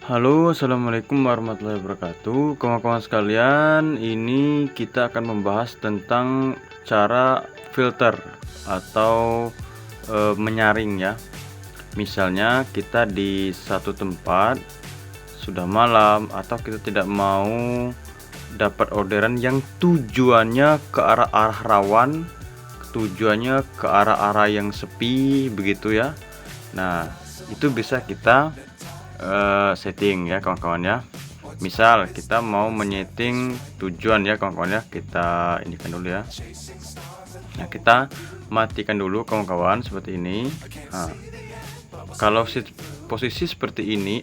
Halo, assalamualaikum warahmatullahi wabarakatuh. Kawan-kawan sekalian, ini kita akan membahas tentang cara filter atau menyaring ya. Misalnya kita di satu tempat sudah malam atau kita tidak mau dapat orderan yang tujuannya ke arah-arah rawan, tujuannya ke arah-arah yang sepi begitu ya. Nah, itu bisa kita setting ya kawan-kawan ya. Misal kita mau menyeting tujuan ya kawan-kawan ya, kita inikan dulu ya. Nah, kita matikan dulu kawan-kawan seperti ini. Nah, kalau posisi seperti ini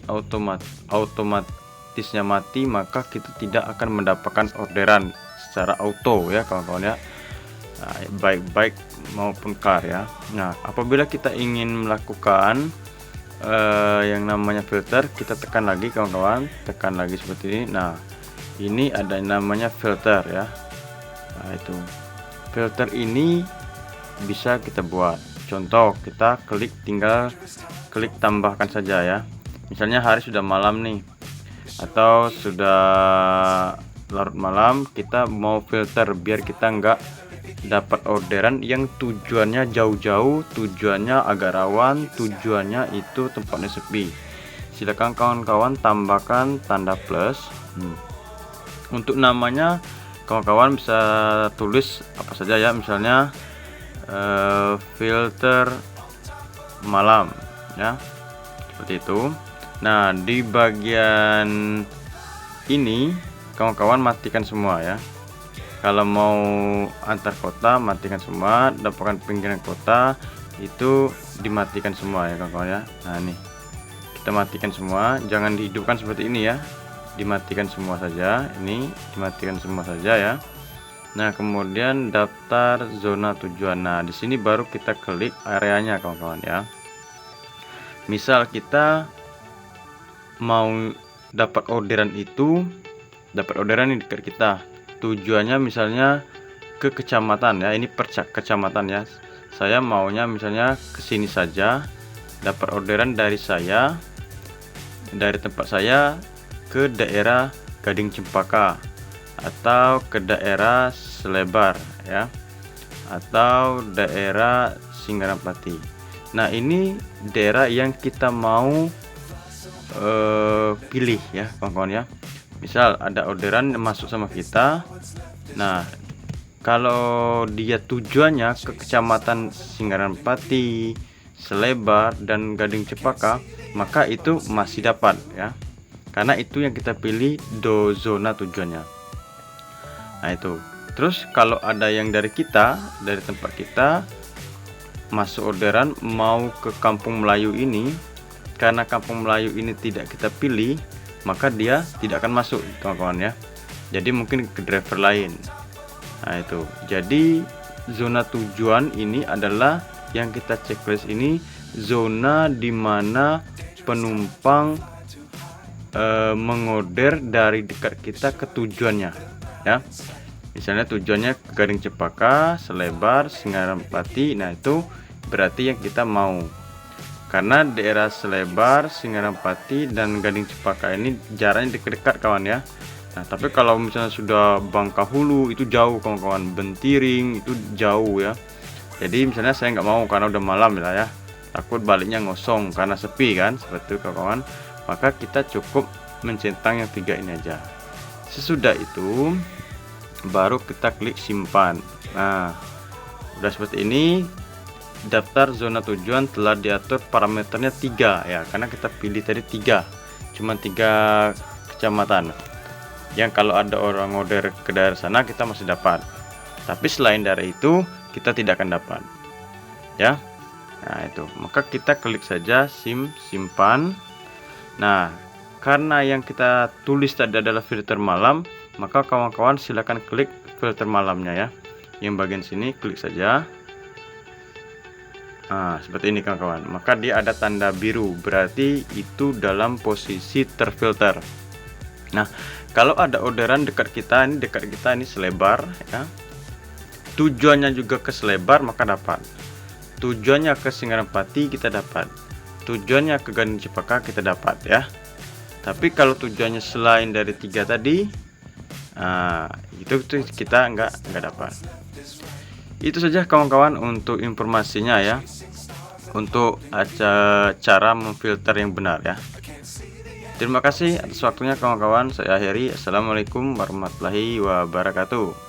otomatisnya mati, maka kita tidak akan mendapatkan orderan secara auto ya kawan-kawan ya. Nah, baik maupun car ya. Nah, apabila kita ingin melakukan yang namanya filter, kita tekan lagi kawan-kawan, tekan lagi seperti ini. Nah, ini ada yang namanya filter ya. Nah, itu filter ini bisa kita buat. Contoh, kita tinggal klik tambahkan saja ya. Misalnya hari sudah malam nih, atau sudah larut malam, kita mau filter biar kita nggak dapat orderan yang tujuannya jauh-jauh, tujuannya agak rawan, tujuannya itu tempatnya sepi. Silakan kawan-kawan tambahkan tanda plus. Untuk namanya kawan-kawan bisa tulis apa saja ya, misalnya filter malam ya, seperti itu. Nah, di bagian ini kawan-kawan matikan semua ya. Kalau mau antar kota matikan semua, dapatkan pinggiran kota itu dimatikan semua ya kawan-kawan ya. Nah, nih kita matikan semua, jangan dihidupkan seperti ini ya, dimatikan semua saja. Ini dimatikan semua saja ya. Nah, kemudian daftar zona tujuan. Nah, di sini baru kita klik areanya kawan-kawan ya. Misal kita mau dapat orderan itu, dapat orderan di dekat kita, tujuannya misalnya ke kecamatan ya, ini per kecamatan ya. Saya maunya misalnya ke sini saja, dapat orderan dari tempat saya ke daerah Gading Cempaka atau ke daerah Selebar ya, atau daerah Singgarampati. Nah, ini daerah yang kita mau pilih ya kawan-kawan ya. Misal ada orderan masuk sama kita. Nah, kalau dia tujuannya ke kecamatan Singgarampati, Selebar, dan Gading Cempaka, maka itu masih dapat ya, karena itu yang kita pilih zona tujuannya. Nah, itu. Terus kalau ada yang dari tempat kita masuk orderan mau ke Kampung Melayu ini, karena Kampung Melayu ini tidak kita pilih, maka dia tidak akan masuk kawan-kawan ya. Jadi mungkin ke driver lain. Nah, itu. Jadi zona tujuan ini adalah yang kita checklist ini, zona dimana penumpang mengorder dari dekat kita ke tujuannya ya. Misalnya tujuannya ke Gading Cempaka, Selebar, Singgarampati. Nah, itu berarti yang kita mau. Karena daerah Selebar, Singgarampati, dan Gading Cempaka ini jaraknya dekat-dekat kawan ya. Nah, tapi kalau misalnya sudah Bangkahulu itu jauh kawan-kawan, Bentiring itu jauh ya. Jadi misalnya saya nggak mau karena udah malam ya, takut baliknya ngosong karena sepi kan, seperti itu kawan. Maka kita cukup mencentang yang 3 ini aja. Sesudah itu baru kita klik simpan. Nah, udah seperti ini. Daftar zona tujuan telah diatur parameternya 3 ya, karena kita pilih tadi 3, cuma 3 kecamatan yang kalau ada orang order ke daerah sana kita masih dapat, tapi selain dari itu kita tidak akan dapat ya. Nah, itu maka kita klik saja simpan. Nah, karena yang kita tulis tadi adalah filter malam, maka kawan-kawan silakan klik filter malamnya ya, yang bagian sini klik saja. Nah, seperti ini kawan-kawan, maka dia ada tanda biru, berarti itu dalam posisi terfilter. Nah, kalau ada orderan dekat kita ini Selebar ya, tujuannya juga ke Selebar, maka dapat. Tujuannya ke Singgarampati kita dapat, tujuannya ke Gading Cempaka kita dapat ya. Tapi kalau tujuannya selain dari 3 tadi, itu tuh kita nggak dapat. Itu saja kawan-kawan untuk informasinya ya, untuk cara memfilter yang benar ya. Terima kasih atas waktunya kawan-kawan. Saya akhiri. Assalamualaikum warahmatullahi wabarakatuh.